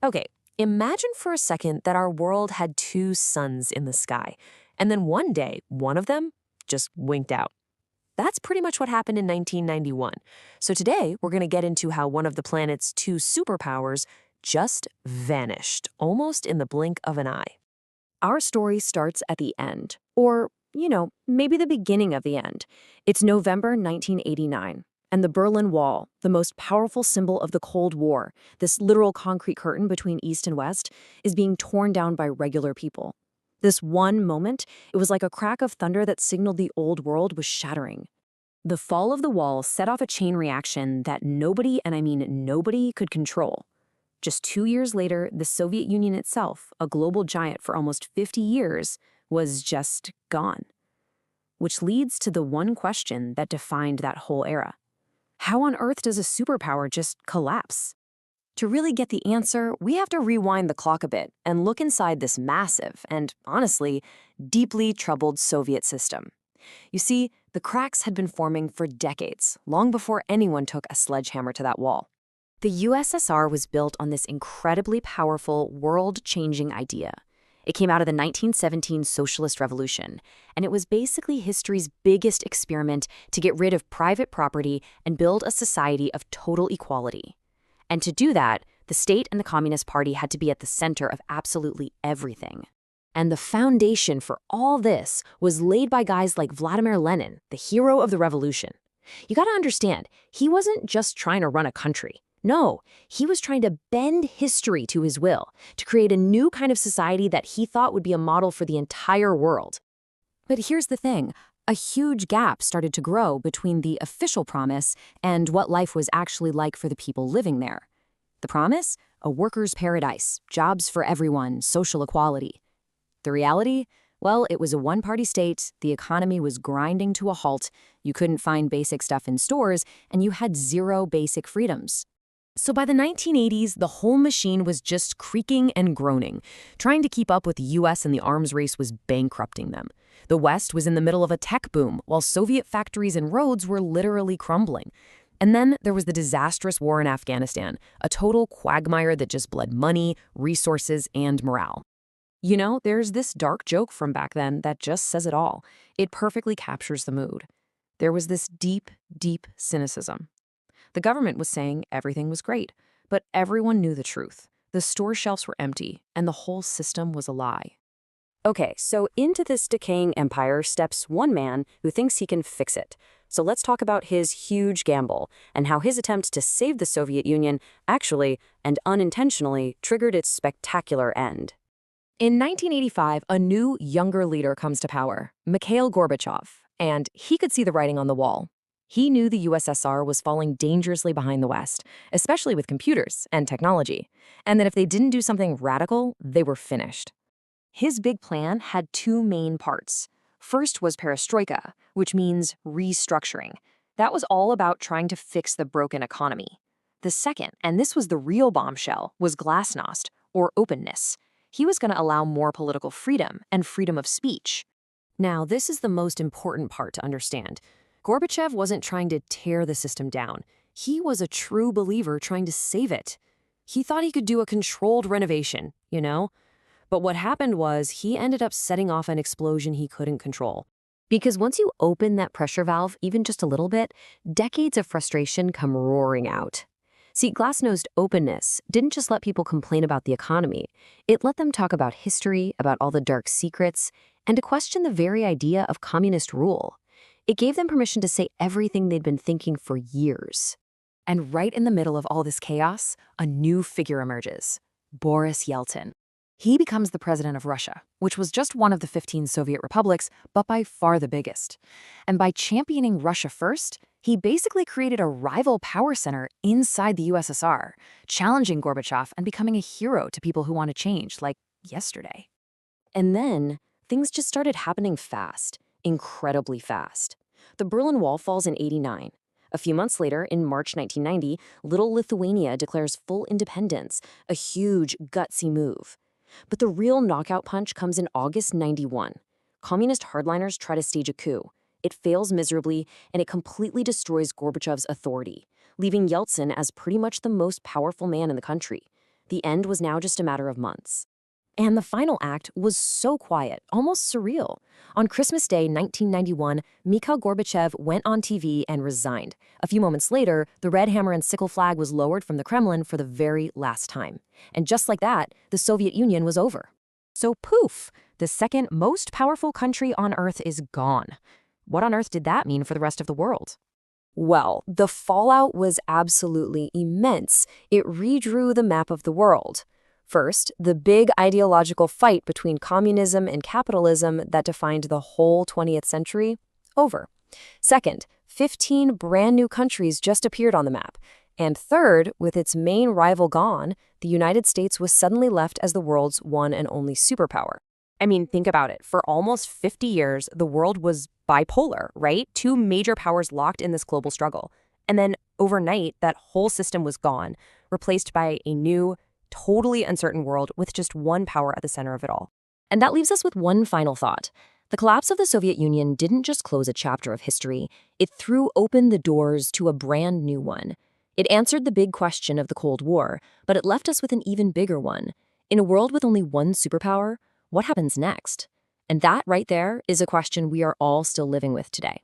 Okay, imagine for a second that our world had two suns in the sky, and then one day, one of them just winked out. That's pretty much what happened in 1991. So today, we're going to get into how one of the planet's two superpowers just vanished, almost in the blink of an eye. Our story starts at the end, or, maybe the beginning of the end. It's November 1989, and the Berlin Wall, the most powerful symbol of the Cold War, this literal concrete curtain between East and West, is being torn down by regular people. This one moment, it was like a crack of thunder that signaled the old world was shattering. The fall of the wall set off a chain reaction that nobody, and I mean nobody, could control. Just 2 years later, the Soviet Union itself, a global giant for almost 50 years, was just gone. Which leads to the one question that defined that whole era. How on earth does a superpower just collapse? To really get the answer, we have to rewind the clock a bit and look inside this massive and, honestly, deeply troubled Soviet system. You see, the cracks had been forming for decades, long before anyone took a sledgehammer to that wall. The USSR was built on this incredibly powerful, world-changing idea. It came out of the 1917 Socialist Revolution, and it was basically history's biggest experiment to get rid of private property and build a society of total equality. And to do that, the state and the Communist Party had to be at the center of absolutely everything. And the foundation for all this was laid by guys like Vladimir Lenin, the hero of the revolution. You gotta understand, he wasn't just trying to run a country. No, he was trying to bend history to his will, to create a new kind of society that he thought would be a model for the entire world. But here's the thing, a huge gap started to grow between the official promise and what life was actually like for the people living there. The promise? A worker's paradise, jobs for everyone, social equality. The reality? Well, it was a one-party state, the economy was grinding to a halt, you couldn't find basic stuff in stores, and you had zero basic freedoms. So by the 1980s, the whole machine was just creaking and groaning. Trying to keep up with the US and the arms race was bankrupting them. The West was in the middle of a tech boom, while Soviet factories and roads were literally crumbling. And then there was the disastrous war in Afghanistan, a total quagmire that just bled money, resources, and morale. You know, there's this dark joke from back then that just says it all. It perfectly captures the mood. There was this deep, deep cynicism. The government was saying everything was great, but everyone knew the truth. The store shelves were empty, and the whole system was a lie. Okay, so into this decaying empire steps one man who thinks he can fix it. So let's talk about his huge gamble and how his attempt to save the Soviet Union actually, and unintentionally, triggered its spectacular end. In 1985, a new, younger leader comes to power, Mikhail Gorbachev, and he could see the writing on the wall. He knew the USSR was falling dangerously behind the West, especially with computers and technology, and that if they didn't do something radical, they were finished. His big plan had two main parts. First was perestroika, which means restructuring. That was all about trying to fix the broken economy. The second, and this was the real bombshell, was glasnost, or openness. He was going to allow more political freedom and freedom of speech. Now, this is the most important part to understand. Gorbachev wasn't trying to tear the system down. He was a true believer trying to save it. He thought he could do a controlled renovation, you know? But what happened was he ended up setting off an explosion he couldn't control. Because once you open that pressure valve, even just a little bit, decades of frustration come roaring out. See, glass-nosed openness didn't just let people complain about the economy. It let them talk about history, about all the dark secrets, and to question the very idea of communist rule. It gave them permission to say everything they'd been thinking for years. And right in the middle of all this chaos, a new figure emerges, Boris Yeltsin. He becomes the president of Russia, which was just one of the 15 Soviet republics, but by far the biggest. And by championing Russia first, he basically created a rival power center inside the USSR, challenging Gorbachev and becoming a hero to people who want to change, like yesterday. And then, things just started happening fast. Incredibly fast. The Berlin Wall falls in '89. A few months later, in March 1990, little Lithuania declares full independence, a huge, gutsy move. But the real knockout punch comes in August '91. Communist hardliners try to stage a coup. It fails miserably, and it completely destroys Gorbachev's authority, leaving Yeltsin as pretty much the most powerful man in the country. The end was now just a matter of months. And the final act was so quiet, almost surreal. On Christmas Day 1991, Mikhail Gorbachev went on TV and resigned. A few moments later, the red hammer and sickle flag was lowered from the Kremlin for the very last time. And just like that, the Soviet Union was over. So poof, the second most powerful country on Earth is gone. What on earth did that mean for the rest of the world? Well, the fallout was absolutely immense. It redrew the map of the world. First, the big ideological fight between communism and capitalism that defined the whole 20th century, over. Second, 15 brand new countries just appeared on the map. And third, with its main rival gone, the United States was suddenly left as the world's one and only superpower. I mean, think about it. For almost 50 years, the world was bipolar, right? Two major powers locked in this global struggle. And then overnight, that whole system was gone, replaced by a new, totally uncertain world with just one power at the center of it all. And that leaves us with one final thought. The collapse of the Soviet Union didn't just close a chapter of history, it threw open the doors to a brand new one. It answered the big question of the Cold War, but it left us with an even bigger one. In a world with only one superpower, what happens next? And that right there is a question we are all still living with today.